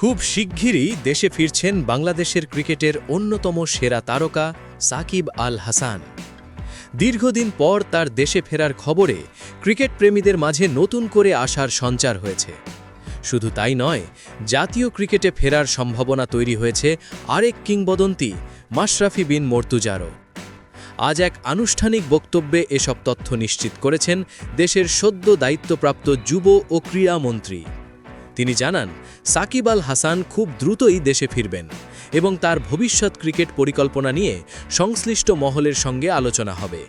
খুব শিগগিরই দেশে ফিরছেন বাংলাদেশের ক্রিকেটের অন্যতম সেরা তারকা সাকিব আল হাসান। দীর্ঘদিন পর তার দেশে ফেরার খবরে ক্রিকেট প্রেমীদের মাঝে নতুন করে আশার সঞ্চার হয়েছে। শুধু তাই নয়, জাতীয় ক্রিকেটে ফেরার সম্ভাবনা তৈরি হয়েছে আরেক কিংবদন্তি মাশরাফি বিন মর্তুজারও। আজ এক আনুষ্ঠানিক বক্তব্যে এসব তথ্য নিশ্চিত করেছেন দেশের সদ্য দায়িত্বপ্রাপ্ত যুব ও ক্রীড়ামন্ত্রী। তিনি জানান, সাকিব আল হাসান খুব দ্রুতই দেশে ফিরবেন এবং তার ভবিষ্যৎ ক্রিকেট পরিকল্পনা নিয়ে সংশ্লিষ্ট মহলের সঙ্গে আলোচনা হবে।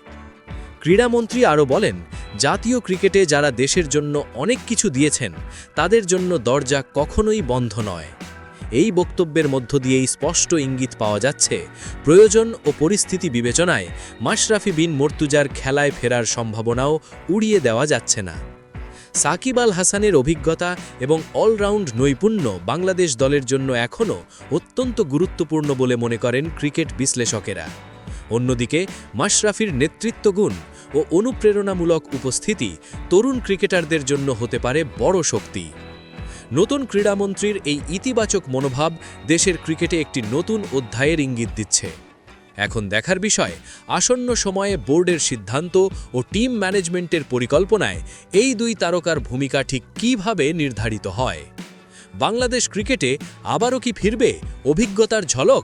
ক্রীড়ামন্ত্রী আরও বলেন, জাতীয় ক্রিকেটে যারা দেশের জন্য অনেক কিছু দিয়েছেন তাদের জন্য দরজা কখনোই বন্ধ নয়। এই বক্তব্যের মধ্য দিয়েই স্পষ্ট ইঙ্গিত পাওয়া যাচ্ছে, প্রয়োজন ও পরিস্থিতি বিবেচনায় মাশরাফি বিন মর্তুজার খেলায় ফেরার সম্ভাবনাও উড়িয়ে দেওয়া যাচ্ছে না। সাকিব আল হাসানের অভিজ্ঞতা এবং অলরাউন্ড নৈপুণ্য বাংলাদেশ দলের জন্য এখনও অত্যন্ত গুরুত্বপূর্ণ বলে মনে করেন ক্রিকেট বিশ্লেষকেরা। অন্যদিকে মাশরাফির নেতৃত্বগুণ ও অনুপ্রেরণামূলক উপস্থিতি তরুণ ক্রিকেটারদের জন্য হতে পারে বড় শক্তি। নতুন ক্রীড়ামন্ত্রীর এই ইতিবাচক মনোভাব দেশের ক্রিকেটে একটি নতুন অধ্যায়ের ইঙ্গিত দিচ্ছে। এখন দেখার বিষয়, আসন্ন সময়ে বোর্ডের সিদ্ধান্ত ও টিম ম্যানেজমেন্টের পরিকল্পনায় এই দুই তারকার ভূমিকা ঠিক কীভাবে নির্ধারিত হয়। বাংলাদেশ ক্রিকেটে আবারও কি ফিরবে অভিজ্ঞতার ঝলক?